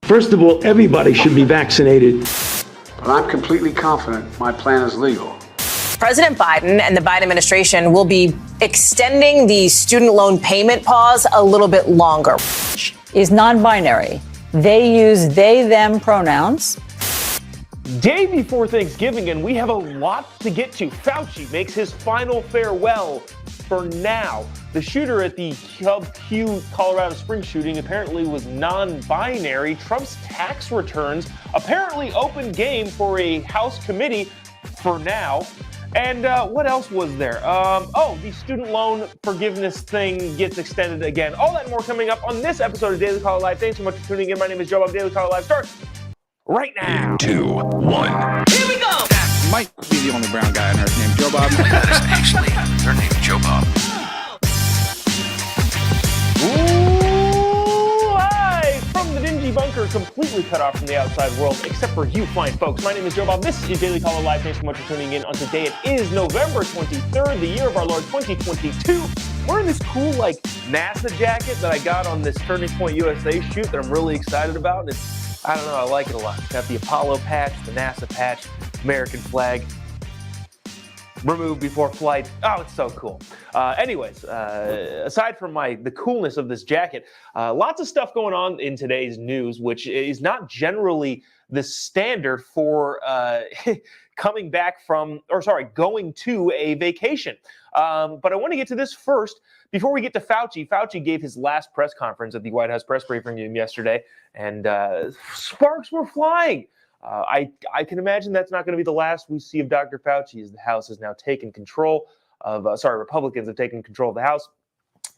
First of all, everybody should be vaccinated. But I'm completely confident my plan is legal. President Biden and the Biden administration will be extending the student loan payment pause a little bit longer. Is non-binary. They use they, them pronouns. Day before Thanksgiving, and we have a lot to get to. Fauci makes his final farewell for now. The shooter at the Cub Q Colorado Springs shooting apparently was non-binary. Trump's tax returns apparently open game for a House committee for now. And what else was there? The student loan forgiveness thing gets extended again. All that and more coming up on this episode of Daily Caller Live. Thanks so much for tuning in. My name is Jobob. Daily Caller Live starts right now. 2, 1. Here we go. That might be the only brown guy on earth named Jobob. That is actually her name, Jobob. Live from the dingy bunker, completely cut off from the outside world, except for you fine folks. My name is Jobob. This is Daily Caller Live. Thanks so much for tuning in on today. It is November 23rd, the year of our Lord 2022. We're in this cool, NASA jacket that I got on this Turning Point USA shoot that I'm really excited about. And I don't know, I like it a lot. It's got the Apollo patch, the NASA patch, American flag. Removed before flight. Oh, it's so cool. Aside from the coolness of this jacket, lots of stuff going on in today's news, which is not generally the standard for going to a vacation. But I want to get to this first. Before we get to Fauci, Fauci gave his last press conference at the White House press briefing room yesterday, and sparks were flying. I can imagine that's not going to be the last we see of Dr. Fauci, as the House has now taken control of, Republicans have taken control of the House.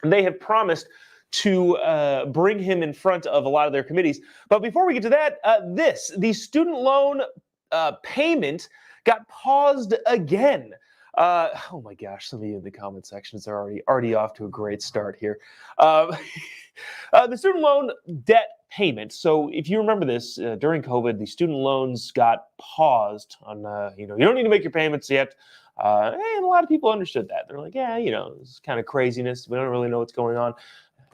And they have promised to bring him in front of a lot of their committees. But before we get to that, the student loan payment got paused again. Oh my gosh, some of you in the comment sections are already off to a great start here. The student loan debt payment. So if you remember this, during COVID, the student loans got paused on, you don't need to make your payments yet. And a lot of people understood that. They're like, this is kind of craziness. We don't really know what's going on.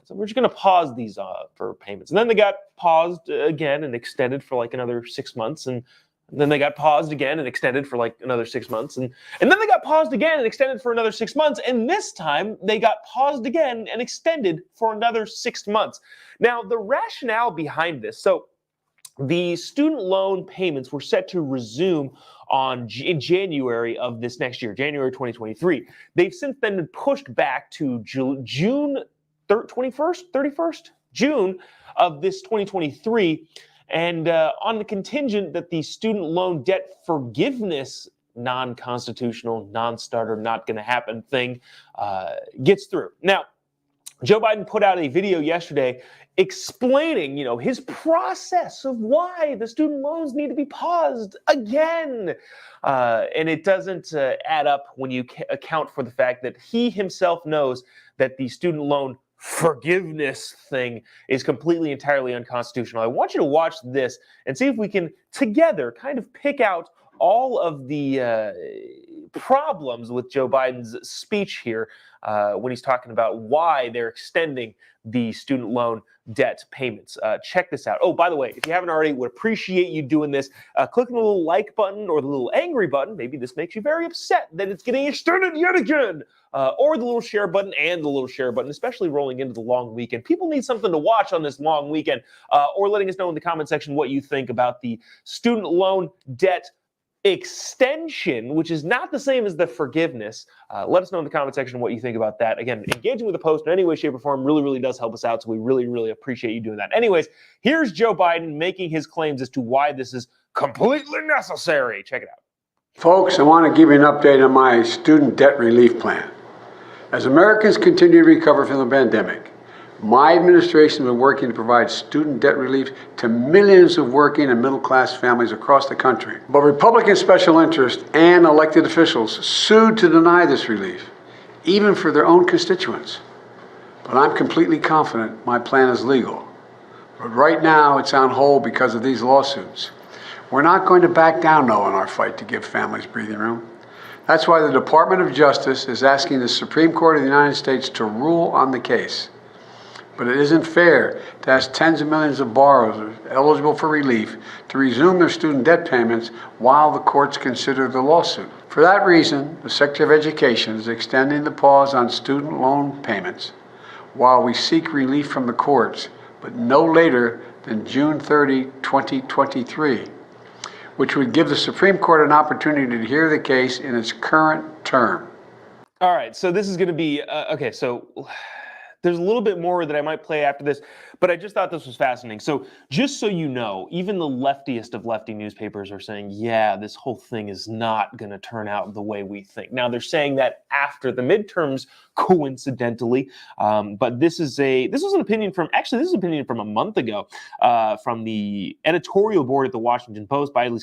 So we're just going to pause these for payments. And then they got paused again and extended for another 6 months. And then they got paused again and extended for another 6 months. And then they got paused again and extended for another 6 months. And this time they got paused again and extended for another 6 months. Now, the rationale behind this, so the student loan payments were set to resume in January of this next year, January 2023. They've since then been pushed back to June 31st, June of this 2023. And on the contingent that the student loan debt forgiveness non-constitutional, non-starter, not going to happen thing gets through. Now, Joe Biden put out a video yesterday explaining, his process of why the student loans need to be paused again. And it doesn't add up when you account for the fact that he himself knows that the student loan forgiveness thing is completely, entirely unconstitutional. I want you to watch this and see if we can together kind of pick out all of the problems with Joe Biden's speech here when he's talking about why they're extending the student loan debt payments. Check this out. Oh, by the way, if you haven't already, would appreciate you doing this. Click on the little like button or the little angry button. Maybe this makes you very upset that it's getting extended yet again. Or the little share button and the little share button, especially rolling into the long weekend. People need something to watch on this long weekend. Or letting us know in the comment section what you think about the student loan debt extension, which is not the same as the forgiveness. Let us know in the comment section what you think about that. Again, engaging with the post in any way, shape, or form really, really does help us out, so we really, really appreciate you doing that. Anyways, here's Joe Biden making his claims as to why this is completely necessary. Check it out. Folks, I want to give you an update on my student debt relief plan. As Americans continue to recover from the pandemic, my administration has been working to provide student debt relief to millions of working and middle-class families across the country. But Republican special interests and elected officials sued to deny this relief, even for their own constituents. But I'm completely confident my plan is legal. But right now, it's on hold because of these lawsuits. We're not going to back down, though, in our fight to give families breathing room. That's why the Department of Justice is asking the Supreme Court of the United States to rule on the case. But it isn't fair to ask tens of millions of borrowers eligible for relief to resume their student debt payments while the courts consider the lawsuit. For that reason, the Secretary of Education is extending the pause on student loan payments while we seek relief from the courts, but no later than June 30, 2023, which would give the Supreme Court an opportunity to hear the case in its current term. All right, so this is going to be okay. So there's a little bit more that I might play after this, but I just thought this was fascinating. So just so you know, even the leftiest of lefty newspapers are saying, yeah, this whole thing is not going to turn out the way we think. Now, they're saying that after the midterms, coincidentally, but this was an opinion from an opinion from a month ago from the editorial board at the Washington Post. Biden's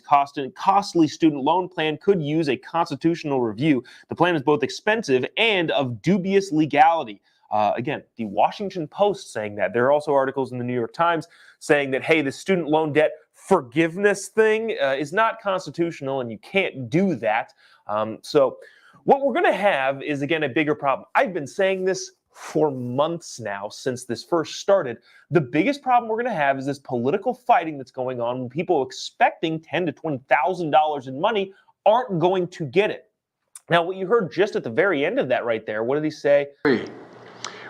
costly student loan plan could use a constitutional review. The plan is both expensive and of dubious legality. Again, the Washington Post saying that. There are also articles in the New York Times saying that, hey, the student loan debt forgiveness thing is not constitutional and you can't do that. So what we're going to have is, again, a bigger problem. I've been saying this for months now since this first started. The biggest problem we're going to have is this political fighting that's going on when people expecting $10,000 to $20,000 in money aren't going to get it. Now, what you heard just at the very end of that right there, what did he say?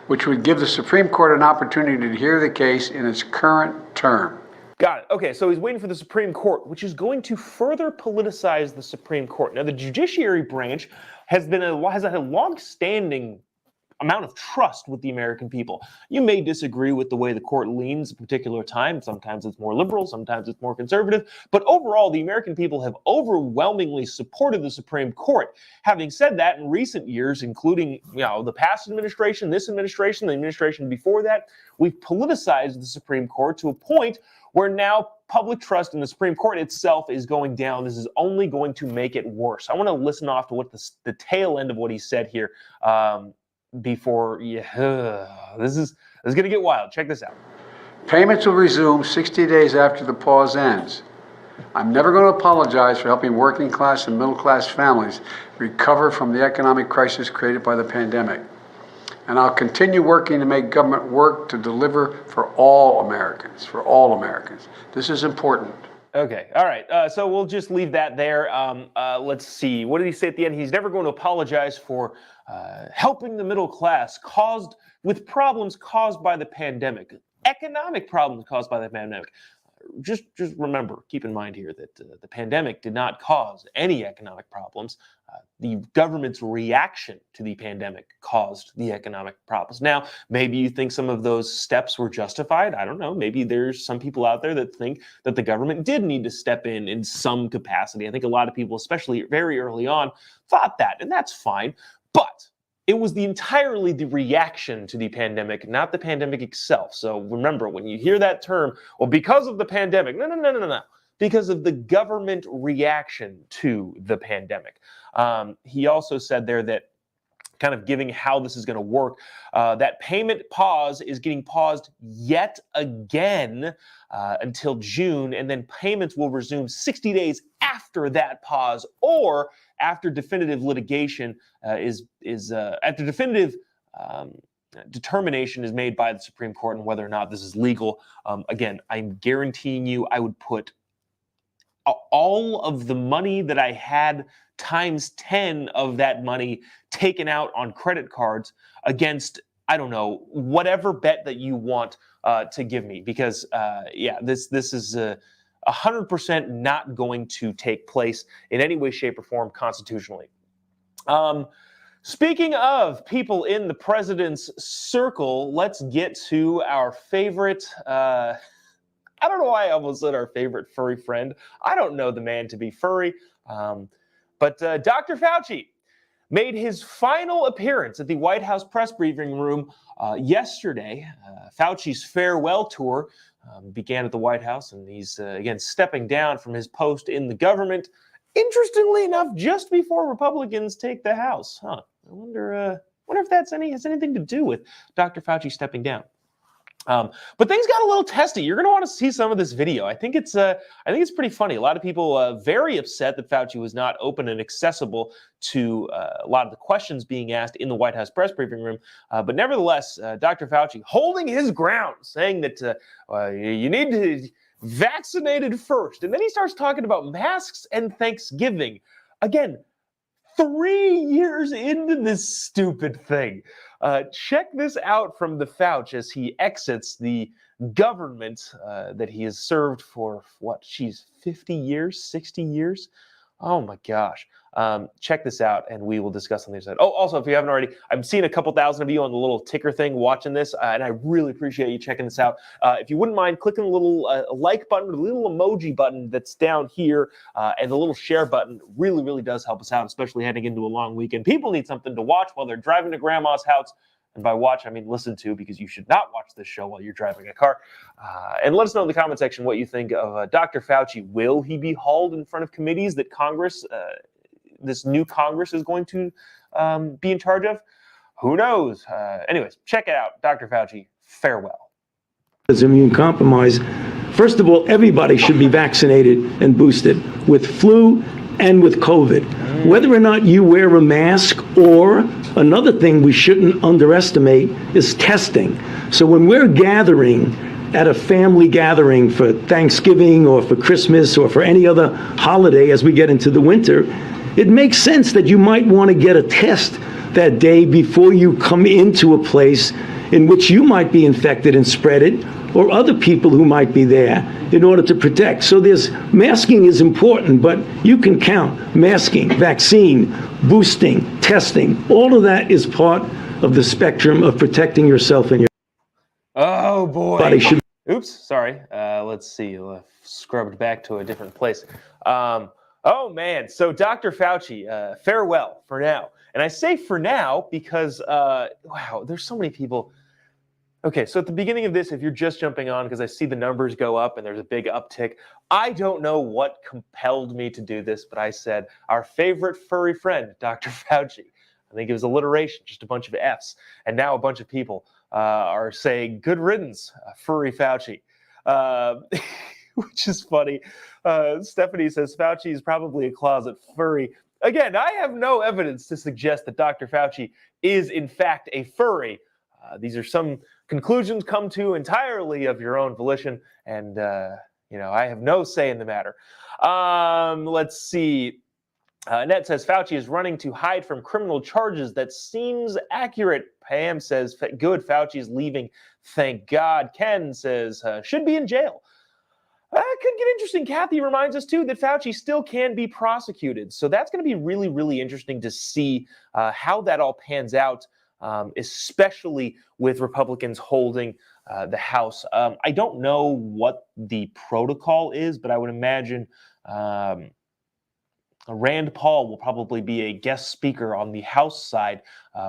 Which would give the Supreme Court an opportunity to hear the case in its current term. Got it. Okay, so he's waiting for the Supreme Court, which is going to further politicize the Supreme Court. Now, the judiciary branch has had a long-standing amount of trust with the American people. You may disagree with the way the court leans at a particular time. Sometimes it's more liberal, sometimes it's more conservative. But overall, the American people have overwhelmingly supported the Supreme Court. Having said that, in recent years, including the past administration, this administration, the administration before that, we've politicized the Supreme Court to a point where now public trust in the Supreme Court itself is going down. This is only going to make it worse. I want to listen off to what the tail end of what he said here before. This is going to get wild. Check this out. Payments will resume 60 days after the pause ends. I'm never going to apologize for helping working class and middle class families recover from the economic crisis created by the pandemic. And I'll continue working to make government work to deliver for all Americans, This is important. Okay, all right. So we'll just leave that there. Let's see. What did he say at the end? He's never going to apologize for helping the middle class with problems caused by the pandemic, economic problems caused by the pandemic. Just remember, keep in mind here that the pandemic did not cause any economic problems. The government's reaction to the pandemic caused the economic problems. Now, maybe you think some of those steps were justified. I don't know. Maybe there's some people out there that think that the government did need to step in some capacity. I think a lot of people, especially very early on, thought that, and that's fine. But it was entirely the reaction to the pandemic, not the pandemic itself. So remember, when you hear that term, well, because of the pandemic, no. Because of the government reaction to the pandemic. He also said there that, kind of giving how this is going to work, that payment pause is getting paused yet again until June, and then payments will resume 60 days after that pause, or after definitive litigation after definitive determination is made by the Supreme Court on whether or not this is legal. Again, I'm guaranteeing you, I would put all of the money that I had times 10 of that money taken out on credit cards against, I don't know, whatever bet that you want to give me, because this is 100% not going to take place in any way, shape, or form constitutionally. Speaking of people in the president's circle, let's get to our favorite, I don't know why I almost said our favorite furry friend. I don't know the man to be furry. But Dr. Fauci made his final appearance at the White House press briefing room yesterday. Fauci's farewell tour began at the White House, and he's, again, stepping down from his post in the government. Interestingly enough, just before Republicans take the House. I wonder if that has anything to do with Dr. Fauci stepping down. But things got a little testy. You're going to want to see some of this video. I think it's pretty funny. A lot of people very upset that Fauci was not open and accessible to a lot of the questions being asked in the White House press briefing room. But nevertheless, Dr. Fauci holding his ground, saying that you need to vaccinated first. And then he starts talking about masks and Thanksgiving. Again, 3 years into this stupid thing. Check this out from the Fauci as he exits the government that he has served for, 50 years, 60 years? Oh my gosh. Check this out and we will discuss on the other side. Oh, also, if you haven't already, I've seen a couple thousand of you on the little ticker thing watching this, and I really appreciate you checking this out. If you wouldn't mind clicking the little like button, the little emoji button that's down here, and the little share button really, really does help us out, especially heading into a long weekend. People need something to watch while they're driving to grandma's house. And by watch, I mean listen to, because you should not watch this show while you're driving a car. And let us know in the comment section what you think of Dr. Fauci. Will he be hauled in front of committees that Congress, this new Congress, is going to be in charge of? Who knows? Anyways, check it out. Dr. Fauci, farewell. As immune compromised, first of all, everybody should be vaccinated and boosted with flu and with COVID. Whether or not you wear a mask, or another thing we shouldn't underestimate is testing. So when we're gathering at a family gathering for Thanksgiving or for Christmas or for any other holiday as we get into the winter, it makes sense that you might want to get a test that day before you come into a place in which you might be infected and spread it, or other people who might be there, in order to protect. So masking is important, but you can count masking, vaccine, boosting, testing. All of that is part of the spectrum of protecting yourself and your Oh boy. body. Oops, sorry. Let's see. Scrubbed back to a different place. Oh man. So Dr. Fauci, farewell for now. And I say for now because, wow, there's so many people. Okay, so at the beginning of this, if you're just jumping on, because I see the numbers go up and there's a big uptick, I don't know what compelled me to do this, but I said, our favorite furry friend, Dr. Fauci. I think it was alliteration, just a bunch of F's. And now a bunch of people are saying, good riddance, furry Fauci, which is funny. Stephanie says, Fauci is probably a closet furry. Again, I have no evidence to suggest that Dr. Fauci is, in fact, a furry. These are some conclusions come to entirely of your own volition, and I have no say in the matter. Let's see. Annette says Fauci is running to hide from criminal charges. That seems accurate. Pam says good. Fauci is leaving. Thank God. Ken says should be in jail. Could get interesting. Kathy reminds us, too, that Fauci still can be prosecuted. So that's going to be really, really interesting to see how that all pans out. Especially with Republicans holding the House. I don't know what the protocol is, but I would imagine Rand Paul will probably be a guest speaker on the House side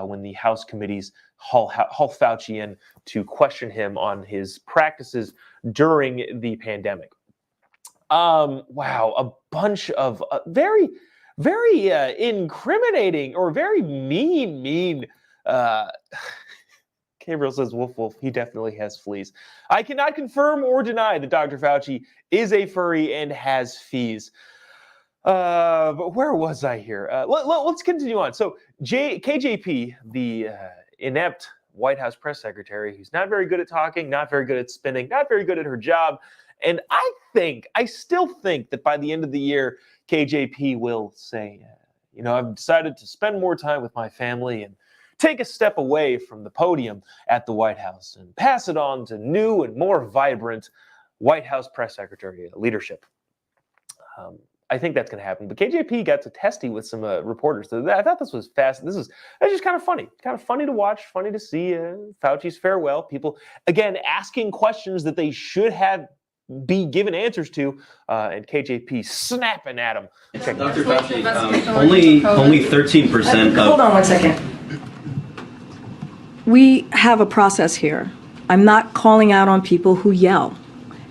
when the House committees haul Fauci in to question him on his practices during the pandemic. Wow, a bunch of very, very incriminating or very mean. Gabriel says, woof, woof, he definitely has fleas. I cannot confirm or deny that Dr. Fauci is a furry and has fees. But where was I here? Let's continue on. So KJP, the inept White House press secretary, who's not very good at talking, not very good at spinning, not very good at her job. And I still think that by the end of the year, KJP will say, I've decided to spend more time with my family and take a step away from the podium at the White House and pass it on to new and more vibrant White House press secretary leadership. I think that's going to happen. But KJP got to testy with some reporters. So I thought this was fast. That's just kind of funny to watch, funny to see Fauci's farewell. People, again, asking questions that they should be given answers to, and KJP snapping at him. Dr. Fauci, only 13% of... Hold on one second. We have a process here. I'm not calling out on people who yell.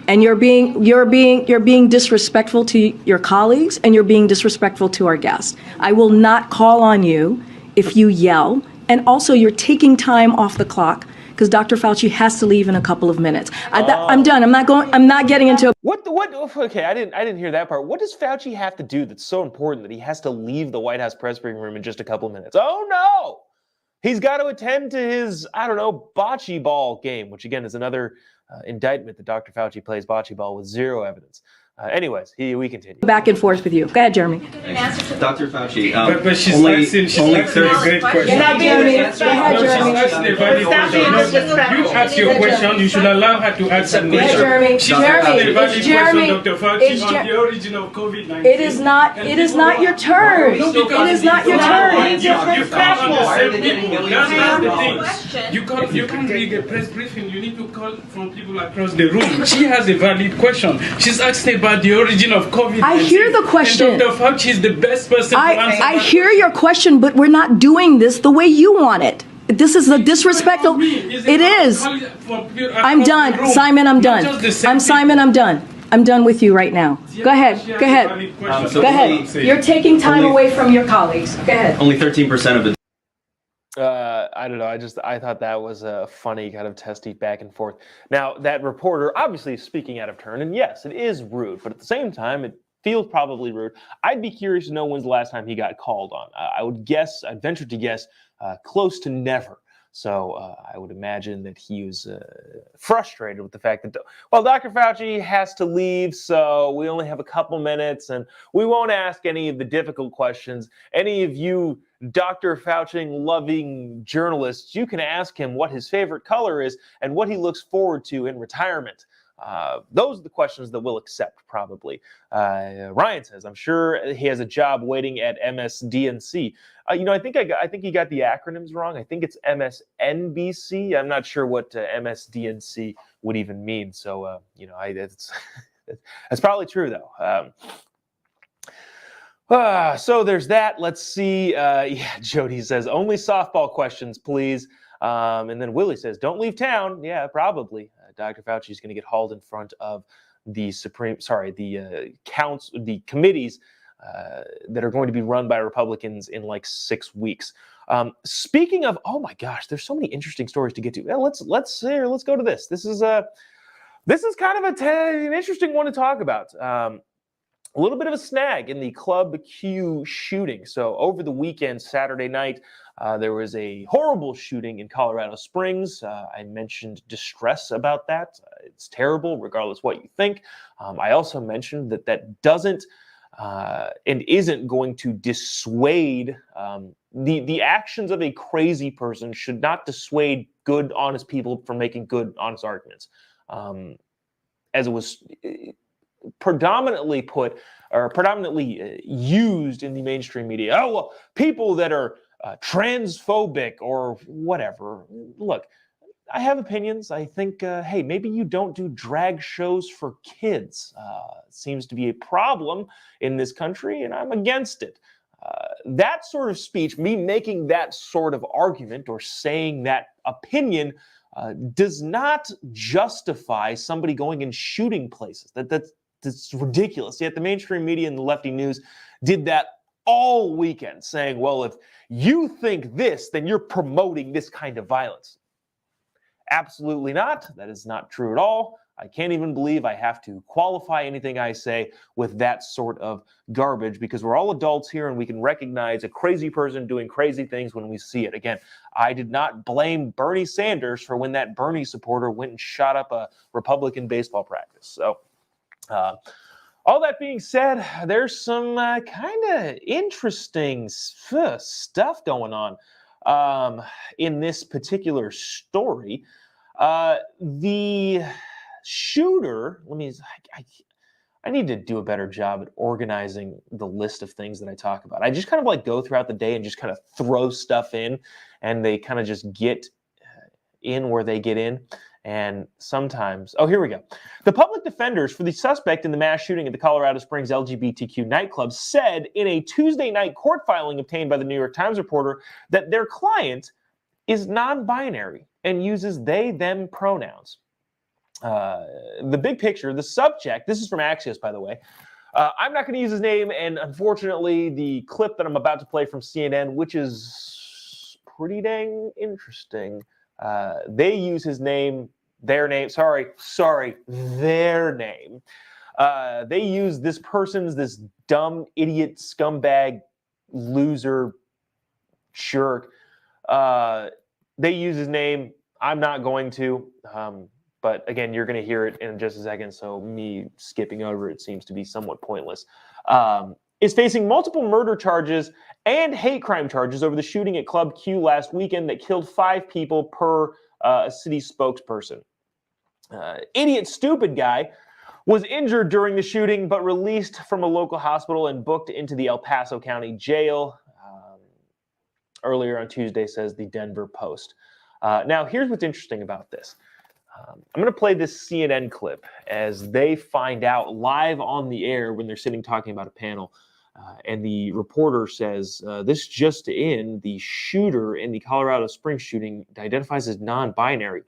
And you're being disrespectful to your colleagues, and you're being disrespectful to our guests. I will not call on you if you yell. And also, you're taking time off the clock, because Dr. Fauci has to leave in a couple of minutes. I'm done. I'm not getting into What? Okay, I didn't hear that part. What does Fauci have to do that's so important that he has to leave the White House press briefing room in just a couple of minutes? Oh no! He's got to attend to his, I don't know, bocce ball game, which again is another indictment that Dr. Fauci plays bocce ball with zero evidence. Anyways, we continue. back and forth with you. Go ahead, Jeremy. Dr. Fauci, But she's only asking a great question. Go ahead, Jeremy. Asking a valid question. You ask your question, you should allow her to ask the question. Jeremy. She's asking a valid Jeremy. question, Dr. Fauci, on the origin of COVID-19. It is not your turn. It is not your turn. You can't on the same people. That's the thing. You can't read a press briefing. You need to call from people across the room. She has a valid question. She's asking about the origin of COVID-19. I hear the question. And Dr. Fauci is the best person to answer I that hear question. your question, but we're not doing this the way you want it. This is a disrespectful. It is. I'm done. Simon, I'm done. I'm done. I'm done with you right now. Go ahead. Go ahead. Go ahead. You're taking time away from your colleagues. Go ahead. only 13% of it. I don't know. I thought that was a funny kind of testy back and forth. Now, that reporter obviously is speaking out of turn, and yes, it is rude, but at the same time, it feels probably rude. I'd be curious to know when's the last time he got called on. I'd venture to guess close to never. So I would imagine that he was frustrated with the fact that, well, Dr. Fauci has to leave, so we only have a couple minutes, and we won't ask any of the difficult questions. Any of you Dr. Fauci-loving journalists, you can ask him what his favorite color is and what he looks forward to in retirement. Those are the questions that we'll accept, probably. Ryan says, I'm sure he has a job waiting at MSDNC. I think he got the acronyms wrong. I think it's MSNBC. I'm not sure what MSDNC would even mean. So, that's probably true, though. So there's that. Let's see. Jody says, only softball questions, please. And then Willie says, don't leave town. Yeah, probably. Dr. Fauci is going to get hauled in front of the committees that are going to be run by Republicans in like 6 weeks. Speaking of, oh my gosh, there's so many interesting stories to get to. Well, let's go to this. This is kind of an interesting one to talk about. A little bit of a snag in the Club Q shooting. So over the weekend, Saturday night, there was a horrible shooting in Colorado Springs. I mentioned distress about that. It's terrible, regardless what you think. I also mentioned that doesn't and isn't going to dissuade the actions of a crazy person should not dissuade good, honest people from making good, honest arguments. As it was predominantly used in the mainstream media. Oh, well, people that are transphobic or whatever. Look, I have opinions. I think, hey, maybe you don't do drag shows for kids. Seems to be a problem in this country, and I'm against it. That sort of speech, me making that sort of argument or saying that opinion, does not justify somebody going and shooting places. That's ridiculous. Yet the mainstream media and the lefty news did that all weekend, saying, well, if you think this, then you're promoting this kind of violence. Absolutely not. That is not true at all. I can't even believe I have to qualify anything I say with that sort of garbage, because we're all adults here and we can recognize a crazy person doing crazy things when we see it. Again, I did not blame Bernie Sanders for when that Bernie supporter went and shot up a Republican baseball practice. So, all that being said, there's some kind of interesting stuff going on in this particular story. The shooter, I need to do a better job at organizing the list of things that I talk about. I just kind of like go throughout the day and just kind of throw stuff in, and they kind of just get in where they get in. And sometimes, here we go. The public defenders for the suspect in the mass shooting at the Colorado Springs LGBTQ nightclub said in a Tuesday night court filing obtained by the New York Times reporter that their client is non-binary and uses they, them pronouns. The big picture, the subject, this is from Axios, by the way. I'm not going to use his name, and unfortunately, the clip that I'm about to play from CNN, which is pretty dang interesting, They use his name, their name. Their name. They use this dumb idiot scumbag loser jerk. They use his name. I'm not going to. But again, you're going to hear it in just a second, so me skipping over it seems to be somewhat pointless. Is facing multiple murder charges and hate crime charges over the shooting at Club Q last weekend that killed 5 people per a city spokesperson. Idiot stupid guy was injured during the shooting but released from a local hospital and booked into the El Paso County Jail. Earlier on Tuesday, says the Denver Post. Now, here's what's interesting about this. I'm going to play this CNN clip as they find out live on the air when they're sitting talking about a panel. And the reporter says, this just in, the shooter in the Colorado Springs shooting identifies as non-binary.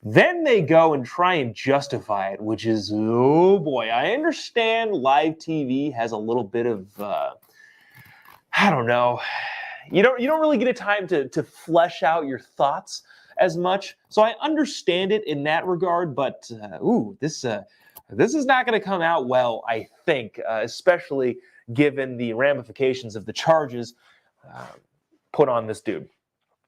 Then they go and try and justify it, which is, oh boy, I understand live TV has a little bit of, I don't know. You don't really get a time to flesh out your thoughts as much. So I understand it in that regard, but this is not going to come out well, I think, especially given the ramifications of the charges put on this dude.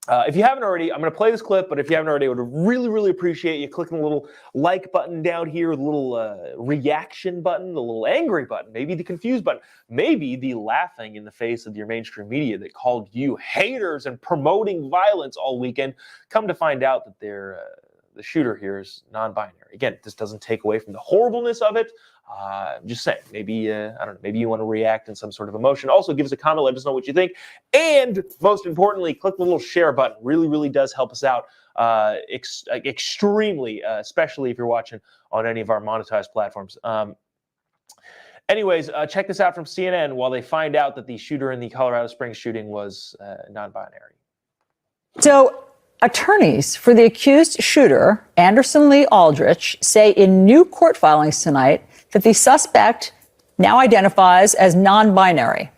If you haven't already, I'm going to play this clip, but if you haven't already, I would really, really appreciate you clicking the little like button down here, the little reaction button, the little angry button, maybe the confused button, maybe the laughing in the face of your mainstream media that called you haters and promoting violence all weekend. Come to find out that the shooter here is non-binary. Again, this doesn't take away from the horribleness of it. I'm just saying, maybe, I don't know, maybe you want to react in some sort of emotion. Also, give us a comment, let us know what you think. And most importantly, click the little share button. Really, really does help us out extremely, especially if you're watching on any of our monetized platforms. Anyways, check this out from CNN while they find out that the shooter in the Colorado Springs shooting was non-binary. So attorneys for the accused shooter, Anderson Lee Aldrich, say in new court filings tonight that the suspect now identifies as non-binary.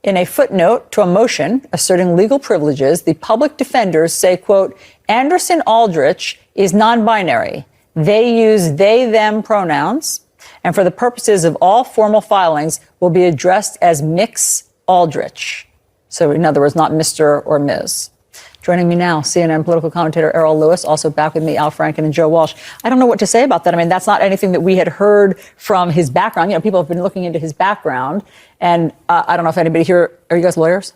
In a footnote to a motion asserting legal privileges, the public defenders say, quote, Anderson Aldrich is non-binary. They use they, them pronouns, and for the purposes of all formal filings will be addressed as Mix Aldrich. So in other words, not Mr. or Ms. Joining me now, CNN political commentator Errol Lewis, also back with me, Al Franken and Joe Walsh. I don't know what to say about that. I mean, that's not anything that we had heard from his background. You know, people have been looking into his background. And I don't know if anybody here, are you guys lawyers?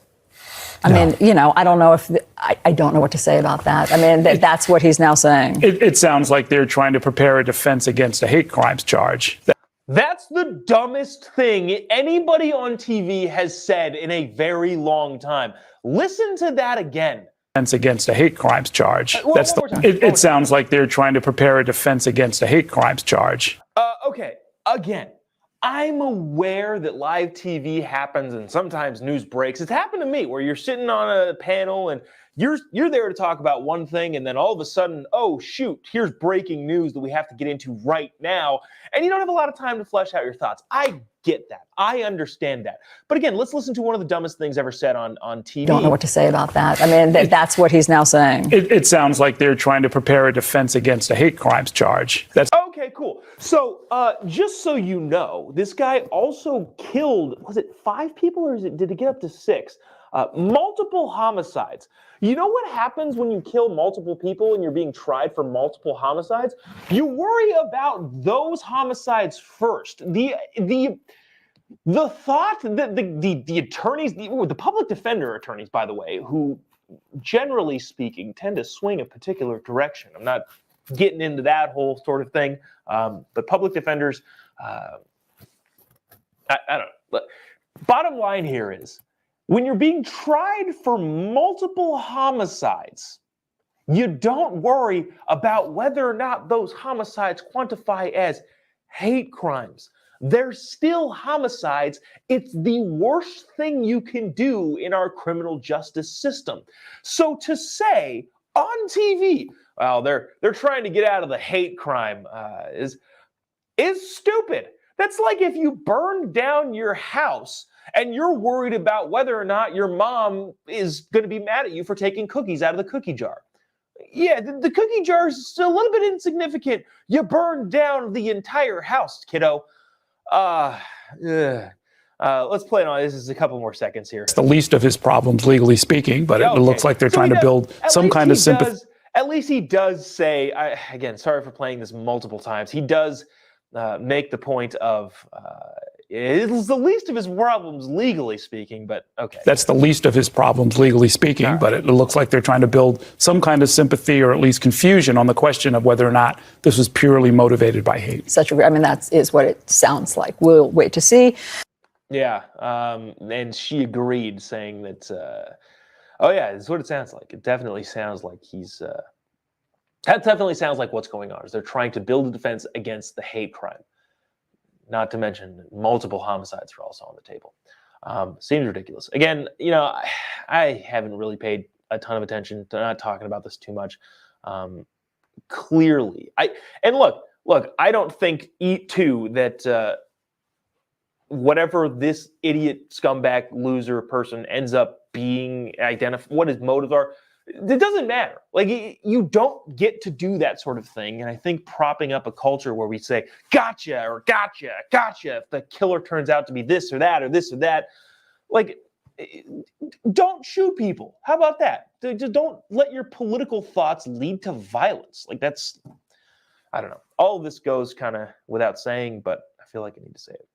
I mean, you know, I don't know if, I don't know what to say about that. I mean, that's what he's now saying. It sounds like they're trying to prepare a defense against a hate crimes charge. That's the dumbest thing anybody on TV has said in a very long time. Listen to that again. Against a hate crimes charge. It sounds like they're trying to prepare a defense against a hate crimes charge. Okay, again, I'm aware that live TV happens and sometimes news breaks. It's happened to me where you're sitting on a panel and you're there to talk about one thing and then all of a sudden, oh shoot, here's breaking news that we have to get into right now. And you don't have a lot of time to flesh out your thoughts. I get that. I understand that. But again, let's listen to one of the dumbest things ever said on TV. Don't know what to say about that. I mean, that's what he's now saying. It sounds like they're trying to prepare a defense against a hate crimes charge. Okay, cool. So just so you know, this guy also killed, was it 5 people or did it get up to 6? Multiple homicides. You know what happens when you kill multiple people and you're being tried for multiple homicides? You worry about those homicides first. The thought that the attorneys, the public defender attorneys, by the way, who generally speaking tend to swing a particular direction. I'm not getting into that whole sort of thing, but public defenders, I don't know. Bottom line here is, when you're being tried for multiple homicides, you don't worry about whether or not those homicides quantify as hate crimes. They're still homicides. It's the worst thing you can do in our criminal justice system. So to say on TV, well, they're trying to get out of the hate crime is stupid. That's like if you burned down your house and you're worried about whether or not your mom is going to be mad at you for taking cookies out of the cookie jar. Yeah, the cookie jar is still a little bit insignificant. You burned down the entire house, kiddo. Let's play it on. This is a couple more seconds here. It's the least of his problems, legally speaking, but it looks like they're trying to build some kind of sympathy. At least he does say, again, sorry for playing this multiple times. He does make the point of it's the least of his problems, legally speaking, but okay. That's the least of his problems, legally speaking, but it looks like they're trying to build some kind of sympathy or at least confusion on the question of whether or not this was purely motivated by hate. That is what it sounds like. We'll wait to see. Yeah, and she agreed, saying that, it's what it sounds like. It definitely sounds like that definitely sounds like what's going on, is they're trying to build a defense against the hate crime. Not to mention multiple homicides are also on the table. Seems ridiculous. Again, I haven't really paid a ton of attention to not talking about this too much. Clearly, look, I don't think that whatever this idiot, scumbag, loser person ends up being identified, what his motives are, it doesn't matter. Like, you don't get to do that sort of thing. And I think propping up a culture where we say, gotcha, or gotcha, if the killer turns out to be this or that, or this or that, like, don't shoot people. How about that? Just don't let your political thoughts lead to violence. Like, that's, I don't know. All of this goes kind of without saying, but I feel like I need to say it.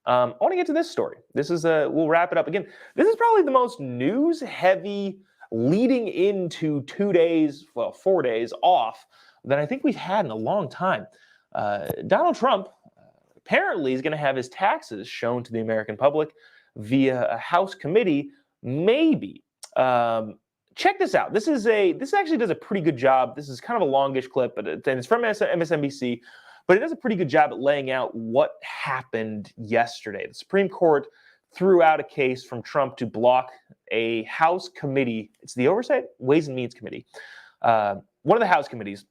I want to get to this story. This is we'll wrap it up again. This is probably the most news-heavy leading into 4 days off that I think we've had in a long time. Donald Trump apparently is going to have his taxes shown to the American public via a House committee, maybe. Check this out. This actually does a pretty good job. This is kind of a longish clip, but it's from MSNBC. But it does a pretty good job at laying out what happened yesterday. The Supreme Court threw out a case from Trump to block a House committee. It's the Ways and Means Committee. One of the House committees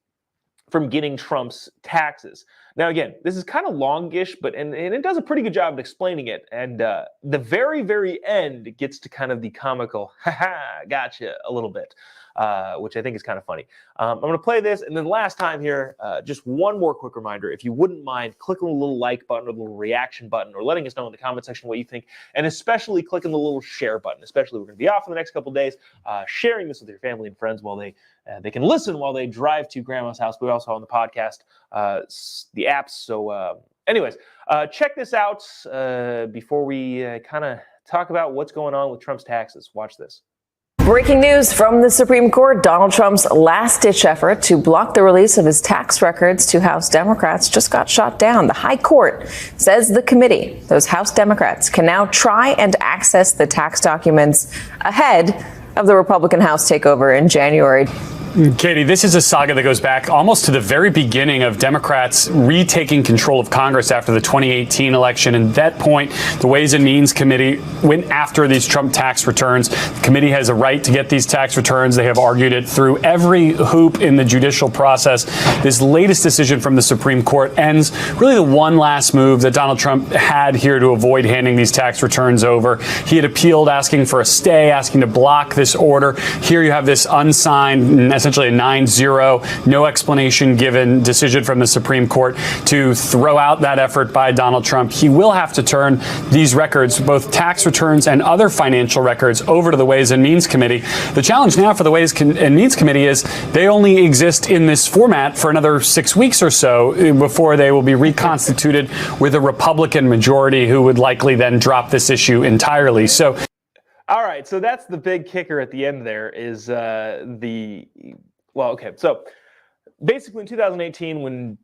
from getting Trump's taxes. Now, again, this is kind of longish, but and it does a pretty good job of explaining it. And the very, very end gets to kind of the comical, gotcha, a little bit. Which I think is kind of funny. I'm going to play this, and then last time here, just one more quick reminder. If you wouldn't mind clicking the little like button or the little reaction button, or letting us know in the comment section what you think, and especially clicking the little share button. Especially, we're going to be off in the next couple of days, sharing this with your family and friends while they can listen while they drive to Grandma's house. We also on the podcast, the apps. So anyways, check this out before we kind of talk about what's going on with Trump's taxes. Watch this. Breaking news from the Supreme Court. Donald Trump's last-ditch effort to block the release of his tax records to House Democrats just got shot down. The High Court says the committee, those House Democrats, can now try and access the tax documents ahead of the Republican House takeover in January. Katie, this is a saga that goes back almost to the very beginning of Democrats retaking control of Congress after the 2018 election. And at that point, the Ways and Means Committee went after these Trump tax returns. The committee has a right to get these tax returns. They have argued it through every hoop in the judicial process. This latest decision from the Supreme Court ends really the one last move that Donald Trump had here to avoid handing these tax returns over. He had appealed, asking for a stay, asking to block this order. Here you have this unsigned, essentially a 9-0, no explanation given decision from the Supreme Court to throw out that effort by Donald Trump. He will have to turn these records, both tax returns and other financial records, over to the Ways and Means Committee. The challenge now for the Ways and Means Committee is they only exist in this format for another 6 weeks or so before they will be reconstituted with a Republican majority who would likely then drop this issue entirely. So, all right, so that's the big kicker at the end there is So basically in 2018, when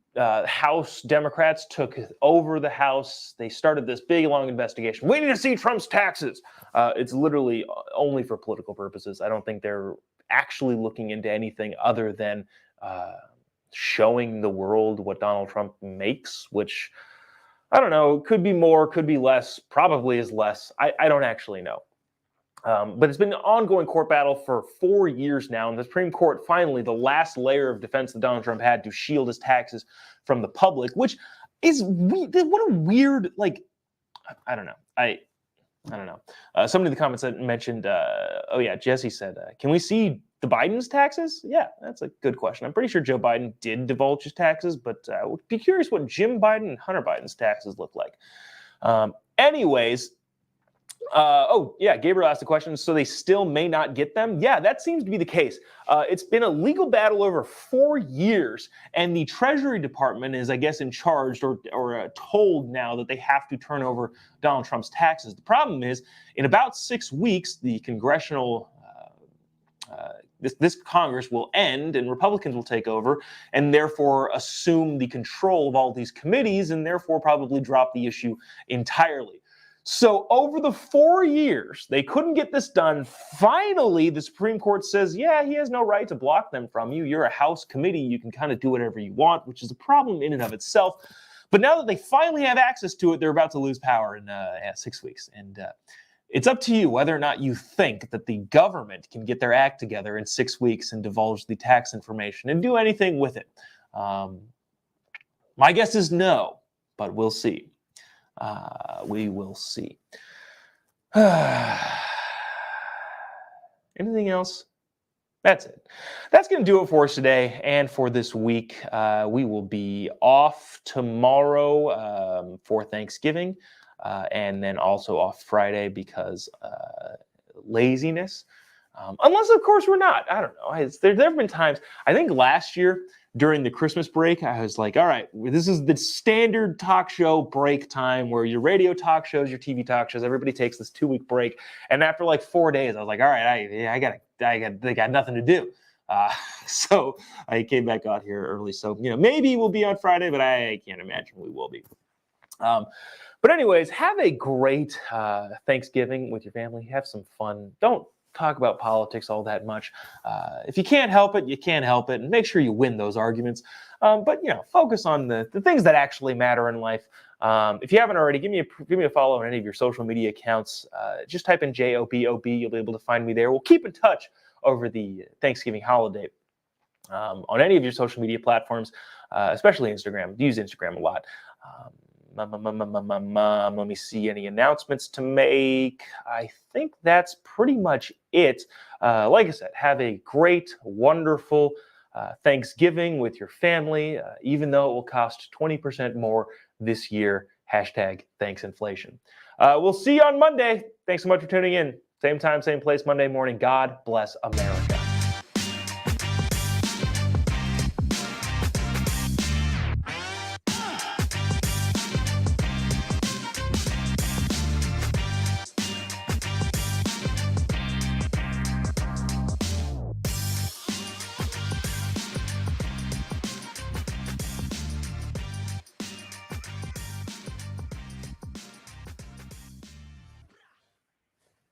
House Democrats took over the House, they started this big, long investigation. We need to see Trump's taxes. It's literally only for political purposes. I don't think they're actually looking into anything other than showing the world what Donald Trump makes, which, I don't know, could be more, could be less, probably is less. I don't actually know. But it's been an ongoing court battle for 4 years now, and the Supreme Court finally, the last layer of defense that Donald Trump had to shield his taxes from the public, which is what a weird, like, I don't know. I don't know. Somebody in the comments mentioned, Jesse said, can we see the Biden's taxes? Yeah, that's a good question. I'm pretty sure Joe Biden did divulge his taxes, but I would be curious what Jim Biden and Hunter Biden's taxes look like. Anyways, oh, yeah, Gabriel asked the question, so they still may not get them? Yeah, that seems to be the case. It's been a legal battle over 4 years, and the Treasury Department is, I guess, in charge or told now that they have to turn over Donald Trump's taxes. The problem is, in about 6 weeks, the congressional this Congress will end and Republicans will take over and therefore assume the control of all these committees and therefore probably drop the issue entirely. So over the 4 years, they couldn't get this done. Finally, the Supreme Court says, yeah, he has no right to block them from you. You're a House committee. You can kind of do whatever you want, which is a problem in and of itself. But now that they finally have access to it, they're about to lose power in 6 weeks. And it's up to you whether or not you think that the government can get their act together in 6 weeks and divulge the tax information and do anything with it. My guess is no, but we'll see. We will see. Anything else? That's it. That's going to do it for us today and for this week. We will be off tomorrow for Thanksgiving and then also off Friday because laziness. Unless, of course, we're not. I don't know. There have been times, I think last year, during the Christmas break, I was like, all right, this is the standard talk show break time where your radio talk shows, your TV talk shows, everybody takes this 2-week break. And after like 4 days, I was like, all right, they got nothing to do. So I came back out here early. So, maybe we'll be on Friday, but I can't imagine we will be. But anyways, have a great Thanksgiving with your family. Have some fun. Don't talk about politics all that much. If you can't help it, you can't help it, and make sure you win those arguments. But focus on the things that actually matter in life. If you haven't already, give me a follow on any of your social media accounts. Just type in JOBOB. You'll be able to find me there. We'll keep in touch over the Thanksgiving holiday on any of your social media platforms, especially Instagram. Use Instagram a lot. Let me see any announcements to make. I think that's pretty much it. Like I said, have a great, wonderful Thanksgiving with your family, even though it will cost 20% more this year. #ThanksInflation. We'll see you on Monday. Thanks so much for tuning in. Same time, same place, Monday morning. God bless America.